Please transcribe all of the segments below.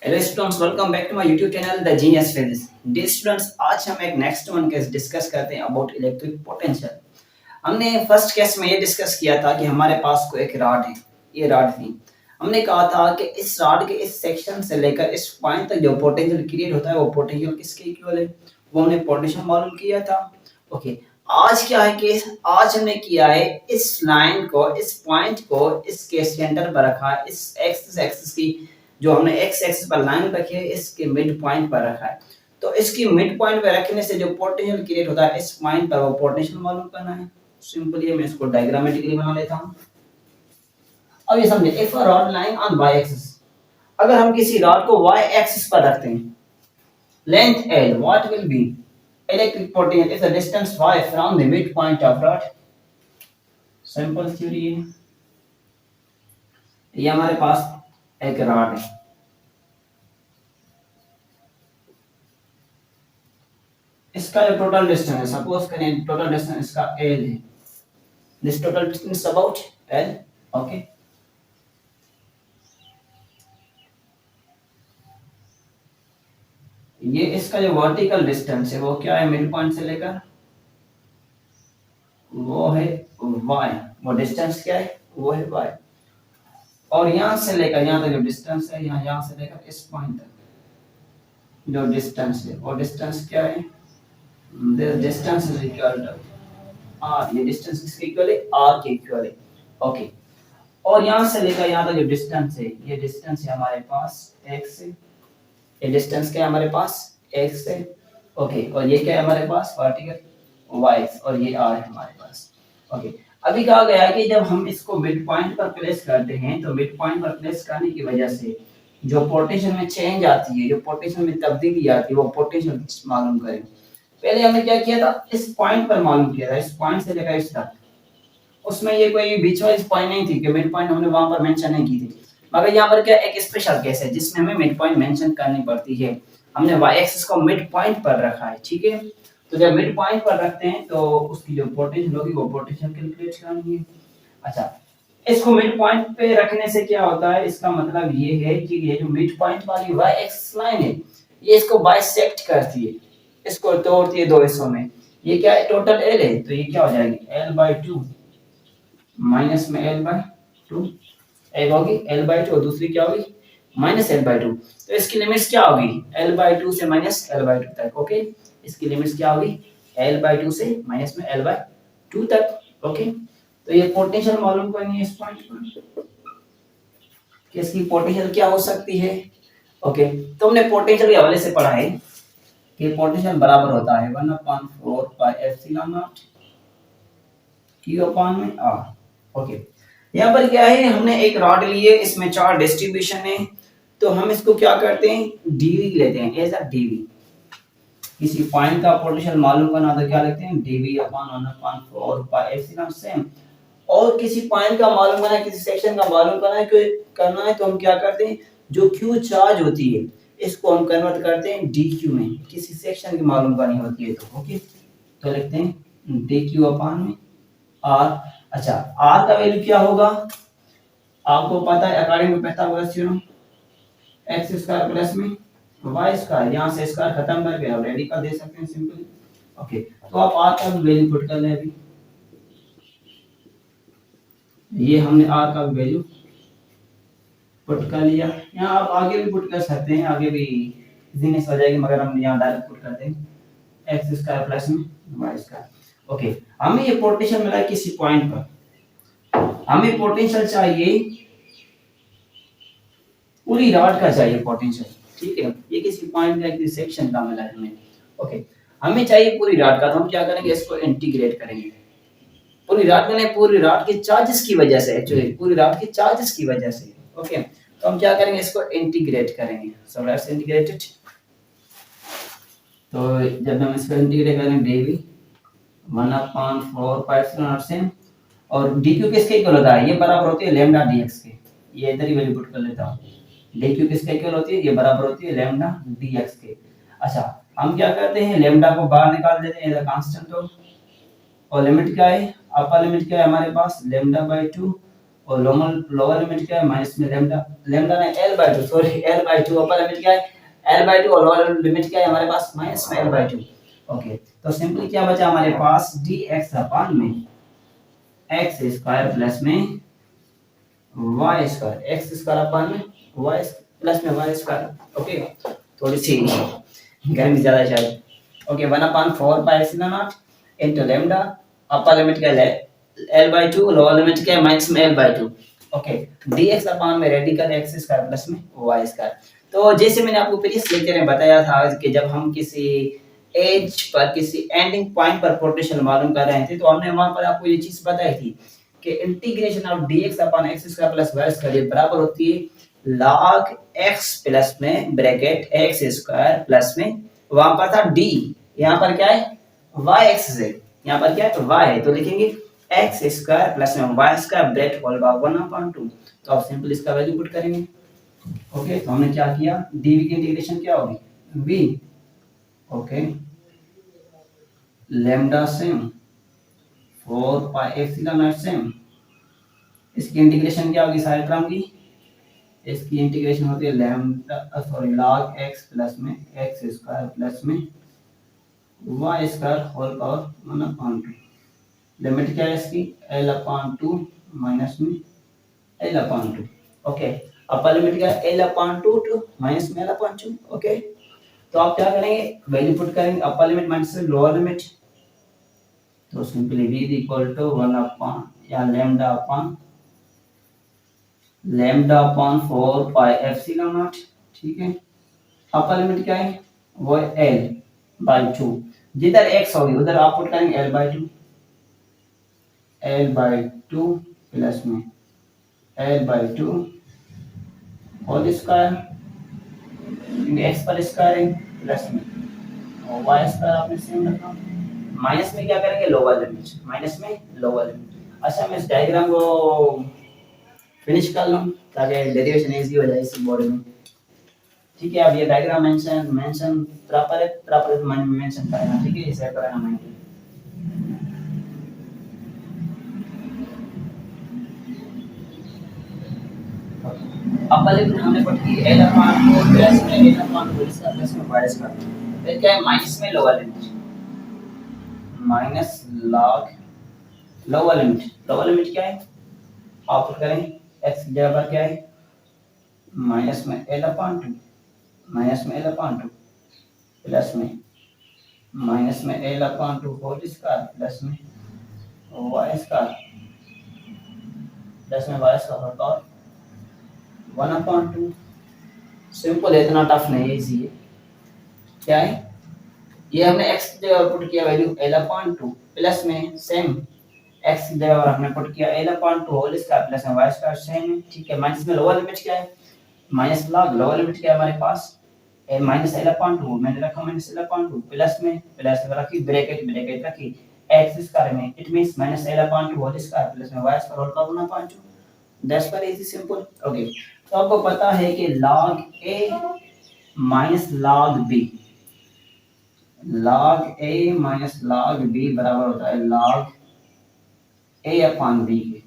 Hello students, welcome back to my YouTube channel the genius physics. Dear students, आज हम एक next one case discuss करते हैं about electric potential. हमने first case में ये डिस्कस किया था कि हमारे पास कोई एक रॉड है। ये रॉड थी। हमने कहा था कि इस रॉड के इस सेक्शन से लेकर इस पॉइंट तक जो पोटेंशियल क्रिएट होता है वो पोटेंशियल किसके इक्वल है, वो हमने पोटेंशियल मालूम किया था। ओके, आज क्या है कि आज हमने किया है इस लाइन को, इस पॉइंट को इसके सेंटर पर रखा है। इस एक्सिस की जो हमने एक्स एक्सिस पर लाइन रखी है इसके मिड पॉइंट पर रखा है। तो इसकी मिड पॉइंट पर रखने से जो पोटेंशियल क्रिएट होता है इस पॉइंट पर वो पोटेंशियल मालूम करना है। सिंपली मैं इसको डायग्रामेटिकली बना लेता हूं। अब ये समझे, if a rod lying on y axis, अगर हम किसी रॉड को y एक्सिस पर रखते हैं, length l, what will be electric potential if the distance y from the mid point of rod. Simple theory है। ये हमारे पास एक रॉड है। इसका जो टोटल डिस्टेंस है, सपोज करें टोटल डिस्टेंस इसका l है। This total distance about l। Okay, ये इसका जो वर्टिकल डिस्टेंस है वो क्या है, मिड पॉइंट से लेकर वो है y। वो डिस्टेंस क्या है, वो है y। और यहां से लेकर यहां तक जो डिस्टेंस है, यहां से लेकर इस पॉइंट तक जो डिस्टेंस है वो डिस्टेंस क्या है, this distance is equal to r। ये डिस्टेंस किसके इक्वल है, r के इक्वल है। ओके, और यहां से लेकर यहां तक जो डिस्टेंस है, ये डिस्टेंस है हमारे पास x है। ये डिस्टेंस क्या है हमारे पास, x है। ओके, और ये क्या है हमारे पास, वर्टिकल y, और ये r है हमारे पास। ओके, अभी कहा गया है कि जब हम इसको मिड पॉइंट पर प्लेस करते हैं तो मिड पॉइंट पर प्लेस करने की वजह से जो पोटेंशियल में चेंज आती है, जो पोटेंशियल में तब्दीली आती है, वो पोटेंशियल मालूम करें। पहले हमने क्या किया था, इस पॉइंट पर मालूम किया था, इस पॉइंट से लेकर इस तक। उसमें ये कोई बीच वाली पॉइंट नहीं थी कि मिड पॉइंट हमने वहां पर मेंशन नहीं की थी। मगर यहाँ पर क्या एक स्पेशल केस है जिसमें हमें मिड पॉइंट मेंशन करनी पड़ती है। हमने y एक्सिस को मिड पॉइंट पर रखा है, ठीक है। तो जब मिड पॉइंट पर रखते हैं तो उसकी जो पोटेंशियल होगी वो पोटेंशियल कैलकुलेट करनी है। अच्छा, इसको मिड पॉइंट पे रखने से क्या होता है, इसका मतलब ये है कि ये जो मिड पॉइंट वाली y एक्सिस लाइन है ये इसको बाइसेक्ट करती है, इसको तोड़ती है दो हिस्सों में। ये क्या है, टोटल l है, तो ये क्या हो जाएगी l/2 माइनस में l/2। एक होगी l/2 और दूसरी क्या होगी माइनस l/2। तो इसकी लिमिट्स क्या होगी, l/2 से माइनस l/2 तक। ओके, इसकी लिमिट्स क्या होगी, l/2 से माइनस में l/2 तक। ओके, तो ये पोटेंशियल मालूम करनी है इस पॉइंट पर कि इसकी पोटेंशियल क्या हो सकती है। ओके, तो हमने पोटेंशियल के हवाले से पढ़ा है कि पोटेंशियल बराबर होता है 1/4 पाई एप्सिलॉन नॉट q अपॉन में r। ओके, यहाँ पर क्या है, हमने एक रॉड ली है, इसमें चार डिस्ट्रीब्यूशन है। तो हम इसको क्या करते हैं, dv लेते हैं एज अ dv। किसी पॉइंट का पोटेंशियल मालूम करना तो क्या लिखते हैं, dv upon 1/4 pi epsilon same. और किसी पॉइंट का मालूम करना है, किसी सेक्शन का मालूम करना है तो हम क्या करते हैं, जो q चार्ज होती है इसको हम कन्वर्ट करते हैं dq में, किसी सेक्शन की मालूम करनी होती है तो। ओके, तो लिखते हैं dq अपॉन में r। अच्छा, r का वैल्यू क्या होगा, आपको पता है according to Pythagoras theorem, x square plus में y स्क्वायर, यहां से स्क्वायर खत्म करके आप रेडिकल दे सकते हैं सिंपली। ओके, तो आप r का वैल्यू पुट कर लें। अभी ये हमने r का वैल्यू पुट कर लिया। यहाँ आप आगे भी पुट कर सकते हैं, आगे भी इजीनेस हो जाएगी, मगर हम यहाँ डायरेक्ट पुट करते हैं x स्क्वायर प्लस में y स्क्वायर। ओके, हमें ये पोटेंशियल मिला है किसी पॉइंट पर, हमें पोटेंशियल चाहिए पूरी रॉड का चाहिए पोटेंशियल, ठीक है। ये किसी पॉइंट का किसी सेक्शन का मिला है हमें। ओके, हमें चाहिए पूरी रॉड का, तो हम क्या करेंगे, इसको इंटीग्रेट करेंगे। पूरी रॉड का नहीं, पूरी रॉड के चार्जेस की वजह से, एक्चुअली पूरी रॉड के चार्जेस की वजह से। ओके, तो हम क्या करेंगे, इसको इंटीग्रेट करेंगे। So let's integrate it. तो जब हम इसको इंटीग्रेट करेंगे dv 1/4 pi epsilon not same, और dq किसके इक्वल होता है, ये बराबर होती है लैम्डा dx के। ये इधर ही वैल्यू पुट कर लेता हूं, dq किसके इक्वल होती है, ये बराबर होती है लैम्डा dx के। अच्छा, हम क्या करते हैं, लैम्डा को बाहर निकाल देते हैं एज अ कांस्टेंट, और लिमिट क्या है, अपर लिमिट क्या है हमारे पास, लैम्डा/2, और लोअर लिमिट क्या है माइनस में लेमडा, लेमडा ने L/2 sorry L/2, upper limit क्या है L/2 और लोअर लिमिट क्या है हमारे पास माइनस में L/2। ओके तो सिंपली क्या बचा हमारे पास dx अपान में x स्क्वायर प्लस में y square, x square upon में y प्लस में y स्क्वायर। ओके थोड़ी सी गर्मी ज्यादा शायद। Okay 1/4 pi epsilon not into lambda, upper limit क्या है L/2, लोअर लिमिट क्या है माइनस में L/2। ओके dx अपान में रेडिकल x स्क्वायर प्लस में y स्क्वायर। तो जैसे मैंने आपको प्रीवियस लेक्चर में बताया था कि जब हम किसी एज पर किसी एंडिंग पॉइंट पर पोटेंशियल मालूम कर रहे थे तो हमने वहां पर आपको ये चीज बताई थी कि integration of dx upon x square plus y square बराबर होती है log x प्लस में ब्रैकेट x स्क्वायर प्लस में वहां पर था d, यहाँ पर क्या है y एक्सिस है, यहाँ पर क्या है y है तो लिखेंगे x स्क्वायर प्लस में y square bracket whole by 1/2। तो आप सिंपल इसका वैल्यू पुट करेंगे। ओके तो हमने क्या किया dv की इंटीग्रेशन क्या होगी v, okay lambda same 4 pi epsilon not same, इसकी इंटीग्रेशन क्या होगी सारे टर्म की, इसकी इंटीग्रेशन होती है lambda sorry log x plus में x स्क्वायर प्लस में y square whole power 1/2। Limit क्या है इसकी L/2 माइनस में L/2। ओके अपर लिमिट क्या है L/2 टू माइनस में L/2। ओके तो आप क्या करेंगे वैल्यू पुट करेंगे upper limit minus lower limit, तो simply v equal to 1 upon या lambda upon 4 pi epsilon naught. ठीक है अपर लिमिट क्या है वो L/2, जिधर x होगी उधर आप पुट करेंगे L/2 प्लस में L/2 होल स्क्वायर, x पर स्क्वायर है प्लस में और y स्क्वायर आपने सेम रखा, माइनस में क्या करेंगे लोअर लिमिट, माइनस में लोअर लिमिट। अच्छा मैं इस डायग्राम को फिनिश कर लूं ताकि डेरिवेशन इजी हो जाए इस बोर्ड में। ठीक है अब ये डायग्राम मेंशन प्रॉपर मेंशन करना, ठीक है इसे करना माइंड। अपर लिमिट हमने पुट की L/2 प्लस में L/2 इसका प्लस में y स्क्वायर, फिर क्या है माइनस में lower limit minus log lower limit क्या है आप पुट करें x की जगह पर क्या है माइनस में L/2 प्लस में माइनस में L/2 होल स्क्वायर प्लस में y स्क्वायर प्लस में y स्क्वायर और 1/2। सिंपल है इतना टफ नहीं है इजी है। क्या है ये हमने x की जगह पुट किया वैल्यू L/2 प्लस में सेम x की जगह हमने पुट किया L/2 होल स्क्वायर प्लस में y स्क्वायर सेम है। ठीक है माइनस में लोअर लिमिट क्या है माइनस log लोअर लिमिट क्या है हमारे पास माइनस L/2 मैंने रखा माइनस L/2 प्लस में रखी ब्रैकेट रखी x स्क्वायर में it means minus L/2 whole square plus में y square whole power 1/2। That's very easy simple. Okay तो आपको पता है कि log a minus log b log b बराबर होता है log a अपॉन b के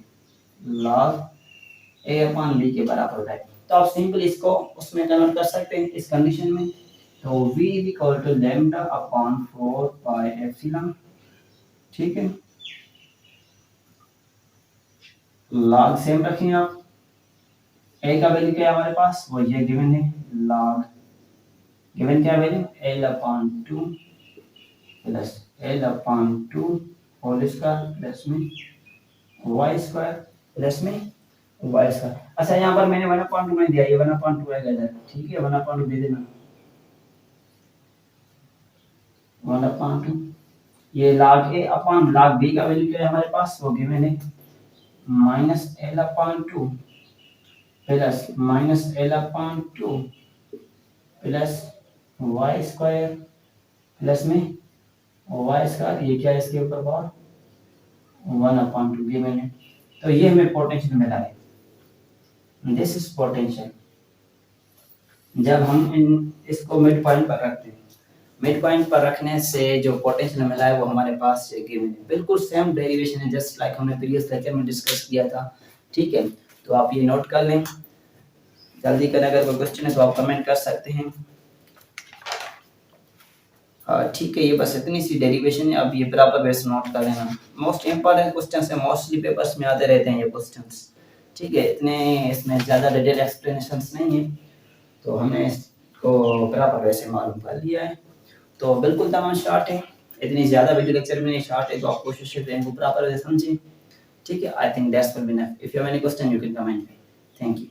के बराबर होता है। तो आप सिंपल इसको उसमें कन्वर्ट कर सकते हैं इस कंडीशन में। तो v equal to lambda upon 4 pi epsilon, ठीक है log सेम रखें आप, a का वैल्यू क्या है हमारे पास वो ये गिवन है log गिवन क्या value L/2 plus L/2 whole square plus में y स्क्वायर प्लस में y स्क्वायर। अच्छा यहाँ पर मैंने 1/2 में दिया ये 1/2 आएगा इधर, ठीक है 1/2 दे देना 1/2। ये log a upon log b का वैल्यू क्या है हमारे पास वो गिवन है minus L/2 plus minus L/2 plus y square plus में y स्क्वायर ये क्या है इसके ऊपर पावर 1/2 गिवन है। तो ये हमें पोटेंशियल मिला है, दिस इज पोटेंशियल। जब हम इसको मिड पॉइंट पर रखते हैं मिड पॉइंट पर रखने से जो पोटेंशियल मिला है वो हमारे पास गिवन है, बिल्कुल सेम डेरिवेशन है जस्ट लाइक हमने प्रीवियस लेक्चर में डिस्कस किया था। ठीक है, तो आप ये नोट कर लें, जल्दी करें। अगर कोई क्वेश्चन है तो आप कमेंट कर सकते हैं। ठीक है, ये बस इतनी सी डेरिवेशन है, अब ये प्रॉपर वे से नोट कर लेना। मोस्ट इंपॉर्टेंट क्वेश्चन है, मोस्टली पेपर्स में आते रहते हैं ये क्वेश्चंस। ठीक है, इतने इसमें ज़्यादा डिटेल एक्सप्लेनेशंस नहीं है, तो हमने इसको प्रॉपर वे से मालूम कर लिया है। तो बिल्कुल तमाम शॉर्ट है, इतनी ज़्यादा वीडियो लेक्चर में नहीं, शॉर्ट है, तो आप कोशिश करें इनको प्रॉपर वे समझें। ठीक है, I think that's will be enough. If you have any question you can comment me. Thank you.